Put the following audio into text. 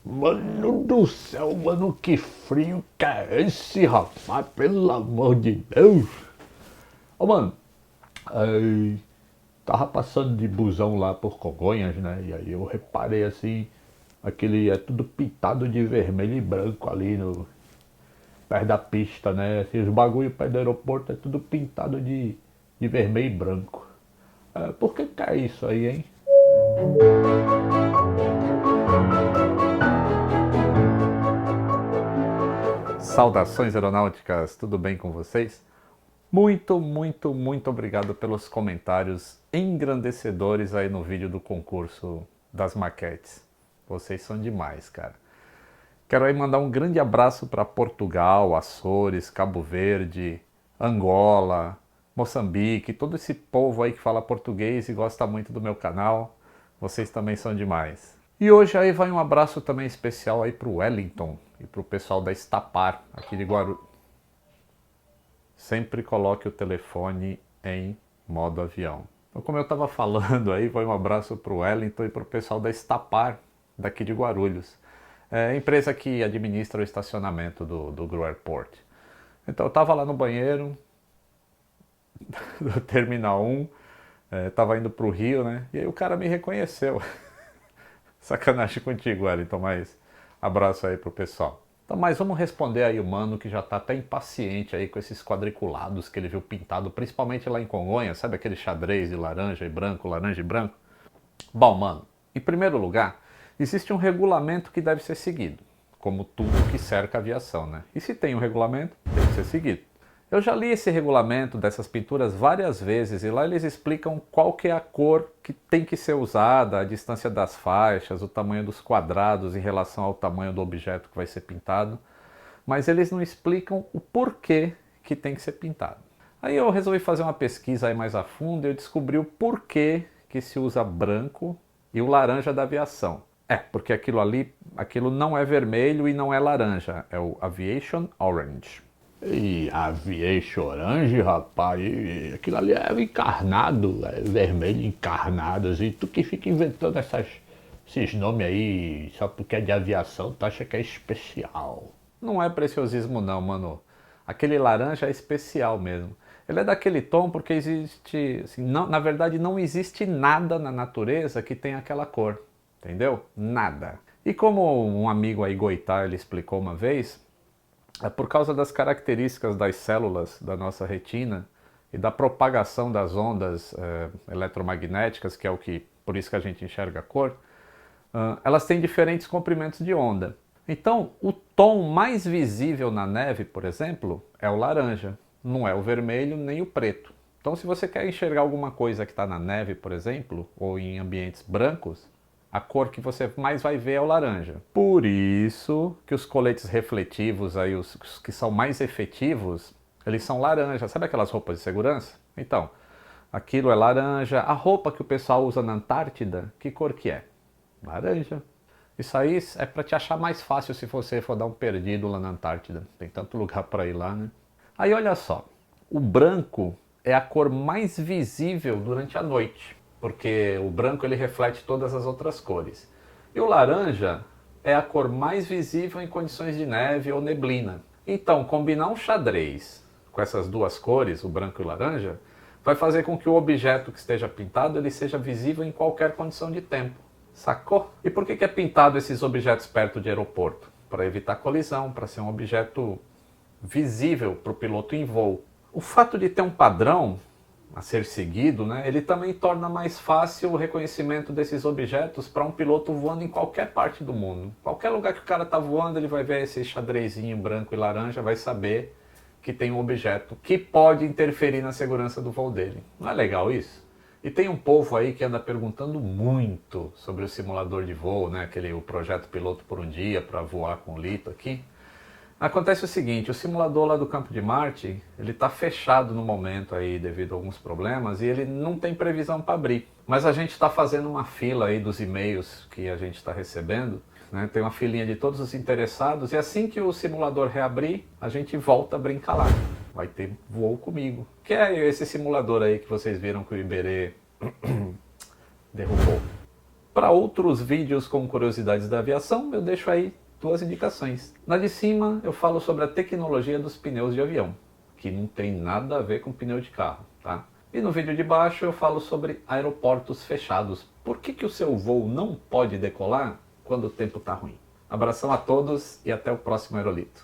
Mano do céu, mano, que frio que é esse, rapaz? Pelo amor de Deus. Ô, mano, aí, tava passando de busão lá por Congonhas, né? E aí eu reparei assim, aquele é tudo pintado de vermelho e branco ali no perto da pista, né? Assim, os bagulho perto do aeroporto é tudo pintado de vermelho e branco. Por que é isso aí, hein? Saudações aeronáuticas, tudo bem com vocês? Muito obrigado pelos comentários engrandecedores aí no vídeo do concurso das maquetes. Vocês são demais, cara. Quero aí mandar um grande abraço para Portugal, Açores, Cabo Verde, Angola, Moçambique, todo esse povo aí que fala português e gosta muito do meu canal. Vocês também são demais. E hoje aí vai um abraço também especial aí pro Wellington e pro pessoal da Estapar, aqui de Guarulhos. Sempre coloque o telefone em modo avião. Então, como eu estava falando aí, vai um abraço para o Wellington e para o pessoal da Estapar, daqui de Guarulhos. É a empresa que administra o estacionamento do Gru Airport. Então eu estava lá no banheiro do Terminal 1, estava indo para o Rio, né? E aí o cara me reconheceu. Sacanagem contigo, Wellington, mas abraço aí pro pessoal. Então, mas vamos responder aí o mano que já tá até impaciente aí com esses quadriculados que ele viu pintado, principalmente lá em Congonhas, sabe aquele xadrez de laranja e branco, laranja e branco? Bom, mano, em primeiro lugar, existe um regulamento que deve ser seguido, como tudo que cerca a aviação, né? E se tem um regulamento, tem que ser seguido. Eu já li esse regulamento dessas pinturas várias vezes e lá eles explicam qual que é a cor que tem que ser usada, a distância das faixas, o tamanho dos quadrados em relação ao tamanho do objeto que vai ser pintado, mas eles não explicam o porquê que tem que ser pintado. Aí eu resolvi fazer uma pesquisa aí mais a fundo e eu descobri o porquê que se usa branco e o laranja da aviação. Porque aquilo ali, aquilo não é vermelho e não é laranja, é o Aviation Orange. E Aviation Orange, rapaz, aquilo ali é encarnado, é vermelho encarnado, assim, tu que fica inventando esses nomes aí, só porque é de aviação, tu acha que é especial. Não é preciosismo não, mano. Aquele laranja é especial mesmo. Ele é daquele tom porque existe, assim, não, na verdade não existe nada na natureza que tenha aquela cor, entendeu? Nada. E como um amigo aí, Goitá, ele explicou uma vez, é por causa das características das células da nossa retina e da propagação das ondas eletromagnéticas, que é o que, por isso que a gente enxerga a cor, elas têm diferentes comprimentos de onda. Então, o tom mais visível na neve, por exemplo, é o laranja, não é o vermelho nem o preto. Então, se você quer enxergar alguma coisa que está na neve, por exemplo, ou em ambientes brancos, a cor que você mais vai ver é o laranja. Por isso que os coletes refletivos, aí, os que são mais efetivos, eles são laranja. Sabe aquelas roupas de segurança? Então, aquilo é laranja. A roupa que o pessoal usa na Antártida, que cor que é? Laranja. Isso aí é para te achar mais fácil se você for dar um perdido lá na Antártida. Tem tanto lugar para ir lá, né? Aí olha só, o branco é a cor mais visível durante a noite, porque o branco ele reflete todas as outras cores. E o laranja é a cor mais visível em condições de neve ou neblina. Então, combinar um xadrez com essas duas cores, o branco e o laranja, vai fazer com que o objeto que esteja pintado ele seja visível em qualquer condição de tempo. Sacou? E por que é pintado esses objetos perto de aeroporto? Para evitar colisão, para ser um objeto visível para o piloto em voo. O fato de ter um padrão a ser seguido, né, ele também torna mais fácil o reconhecimento desses objetos para um piloto voando em qualquer parte do mundo. Qualquer lugar que o cara está voando, ele vai ver esse xadrezinho branco e laranja, vai saber que tem um objeto que pode interferir na segurança do voo dele. Não é legal isso? E tem um povo aí que anda perguntando muito sobre o simulador de voo, né? O projeto Piloto por um Dia para voar com o Lito aqui. Acontece o seguinte, o simulador lá do Campo de Marte, ele está fechado no momento aí devido a alguns problemas e ele não tem previsão para abrir. Mas a gente está fazendo uma fila aí dos e-mails que a gente está recebendo, né? Tem uma filinha de todos os interessados e assim que o simulador reabrir, a gente volta a brincar lá. Vai ter voo comigo. Que é esse simulador aí que vocês viram que o Iberê derrubou. Para outros vídeos com curiosidades da aviação, eu deixo aí duas indicações. Na de cima eu falo sobre a tecnologia dos pneus de avião, que não tem nada a ver com pneu de carro, tá? E no vídeo de baixo eu falo sobre aeroportos fechados. Por que o seu voo não pode decolar quando o tempo está ruim? Abração a todos e até o próximo Aerolito.